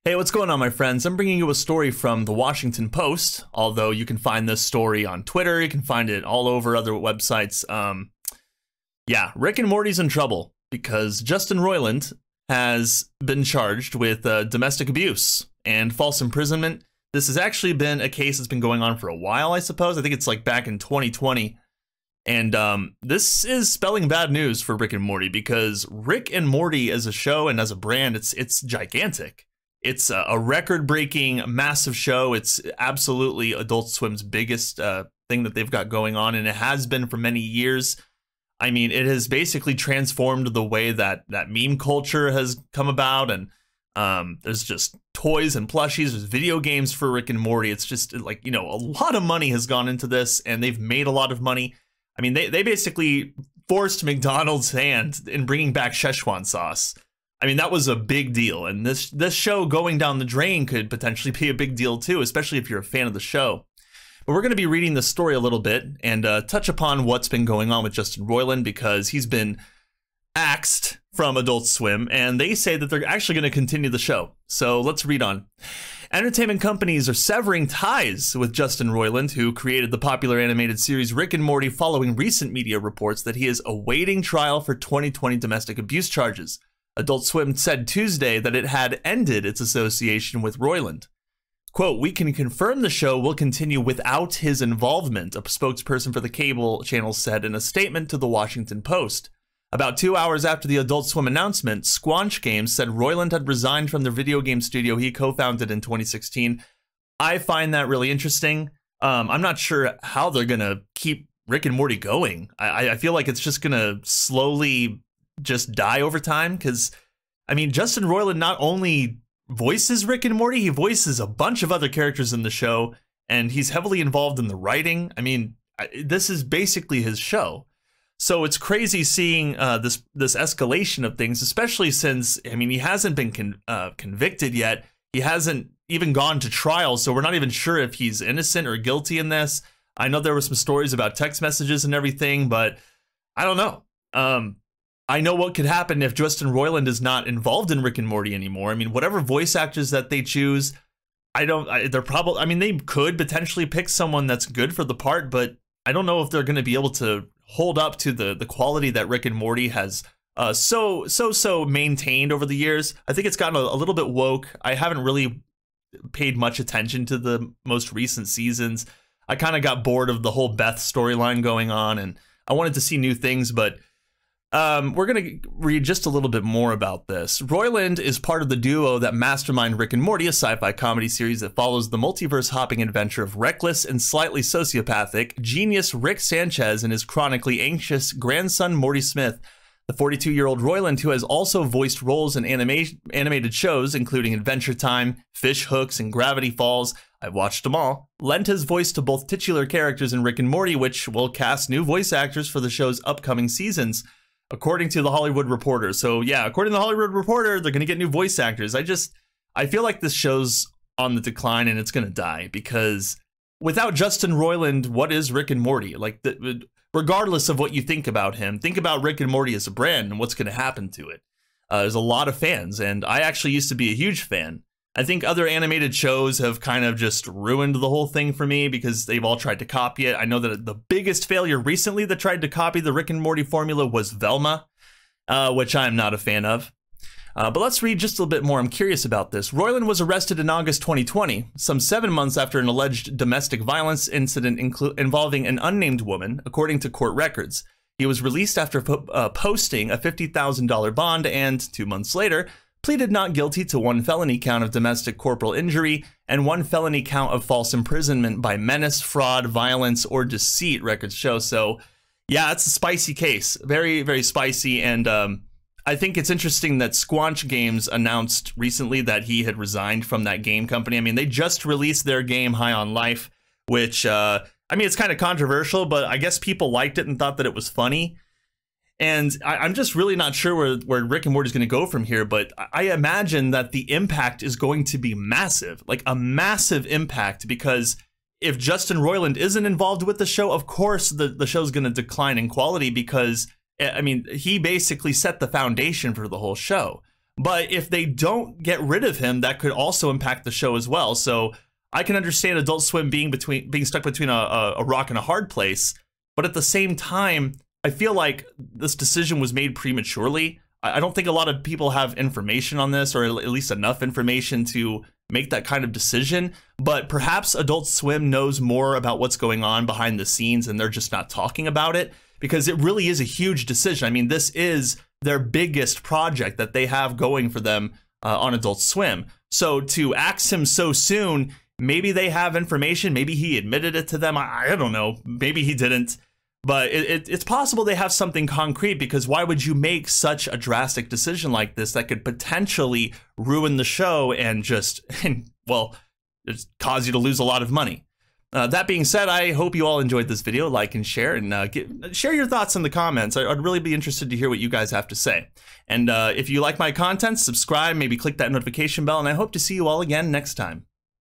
Hey, what's going on, my friends? I'm bringing you a story from the Washington Post, although you can find this story on Twitter. You can find it all over other websites. Yeah, Rick and Morty's in trouble because Justin Roiland has been charged with domestic abuse and false imprisonment. This has actually been a case that's been going on for a while, I suppose. I think it's like back in 2020. And this is spelling bad news for Rick and Morty because Rick and Morty as a show and as a brand, it's gigantic. It's a record-breaking, massive show. It's absolutely Adult Swim's biggest thing that they've got going on, and it has been for many years. I mean, it has basically transformed the way that meme culture has come about, and there's just toys and plushies. There's video games for Rick and Morty. It's just like, you know, a lot of money has gone into this, and they've made a lot of money. I mean, they basically forced McDonald's hand in bringing back Szechuan sauce. I mean, that was a big deal, and this show going down the drain could potentially be a big deal too, especially if you're a fan of the show. But we're going to be reading the story a little bit and touch upon what's been going on with Justin Roiland because he's been axed from Adult Swim, and they say that they're actually going to continue the show. So let's read on. Entertainment companies are severing ties with Justin Roiland, who created the popular animated series Rick and Morty, following recent media reports that he is awaiting trial for 2020 domestic abuse charges. Adult Swim said Tuesday that it had ended its association with Roiland. Quote, "We can confirm the show will continue without his involvement," a spokesperson for the cable channel said in a statement to the Washington Post. About 2 hours after the Adult Swim announcement, Squanch Games said Roiland had resigned from the video game studio he co-founded in 2016. I find that really interesting. I'm not sure how they're going to keep Rick and Morty going. I feel like it's just going to slowly just die over time, because I mean, Justin Roiland not only voices Rick and Morty, he voices a bunch of other characters in the show, and he's heavily involved in the writing. I mean, this is basically his show. So it's crazy seeing this escalation of things, especially since, I mean, he hasn't been convicted yet. He hasn't even gone to trial, so we're not even sure if he's innocent or guilty in this. I know there were some stories about text messages and everything, but I don't know. I know what could happen if Justin Roiland is not involved in Rick and Morty anymore. I mean, whatever voice actors that they choose, they're probably, I mean, they could potentially pick someone that's good for the part, but I don't know if they're going to be able to hold up to the quality that Rick and Morty has so maintained over the years. I think it's gotten a little bit woke. I haven't really paid much attention to the most recent seasons. I kind of got bored of the whole Beth storyline going on, and I wanted to see new things, but we're going to read just a little bit more about this. Roiland is part of the duo that mastermind Rick and Morty, a sci-fi comedy series that follows the multiverse-hopping adventure of reckless and slightly sociopathic genius Rick Sanchez and his chronically anxious grandson Morty Smith. The 42-year-old Roiland, who has also voiced roles in animated shows, including Adventure Time, Fish Hooks, and Gravity Falls, I've watched them all, lent his voice to both titular characters in Rick and Morty, which will cast new voice actors for the show's upcoming seasons, according to the Hollywood Reporter. So yeah, according to the Hollywood Reporter, they're going to get new voice actors. I feel like this show's on the decline and it's going to die, because without Justin Roiland, what is Rick and Morty? Like, regardless of what you think about him, think about Rick and Morty as a brand and what's going to happen to it. There's a lot of fans, and I actually used to be a huge fan. I think other animated shows have kind of just ruined the whole thing for me because they've all tried to copy it. I know that the biggest failure recently that tried to copy the Rick and Morty formula was Velma, which I'm not a fan of. But let's read just a little bit more. I'm curious about this. Roiland was arrested in August 2020, some 7 months after an alleged domestic violence incident involving an unnamed woman, according to court records. He was released after posting a $50,000 bond and, 2 months later, pleaded not guilty to one felony count of domestic corporal injury and one felony count of false imprisonment by menace, fraud, violence, or deceit, records show. So yeah, it's a spicy case. Very, very spicy. And I think it's interesting that Squanch Games announced recently that he had resigned from that game company. I mean, they just released their game High on Life, which, I mean, it's kind of controversial, but I guess people liked it and thought that it was funny. And I'm just really not sure where Rick and Morty is going to go from here, but I imagine that the impact is going to be massive, like a massive impact, because if Justin Roiland isn't involved with the show, of course the show's going to decline in quality because, I mean, he basically set the foundation for the whole show. But if they don't get rid of him, that could also impact the show as well. So I can understand Adult Swim being stuck between a rock and a hard place. But at the same time, I feel like this decision was made prematurely. I don't think a lot of people have information on this, or at least enough information to make that kind of decision. But perhaps Adult Swim knows more about what's going on behind the scenes and they're just not talking about it, because it really is a huge decision. I mean, this is their biggest project that they have going for them on Adult Swim. So to axe him so soon, maybe they have information. Maybe he admitted it to them. I don't know. Maybe he didn't. But it's possible they have something concrete, because why would you make such a drastic decision like this that could potentially ruin the show and just, well, just cause you to lose a lot of money? That being said, I hope you all enjoyed this video. Like and share, and share your thoughts in the comments. I'd really be interested to hear what you guys have to say. And if you like my content, subscribe, maybe click that notification bell, and I hope to see you all again next time.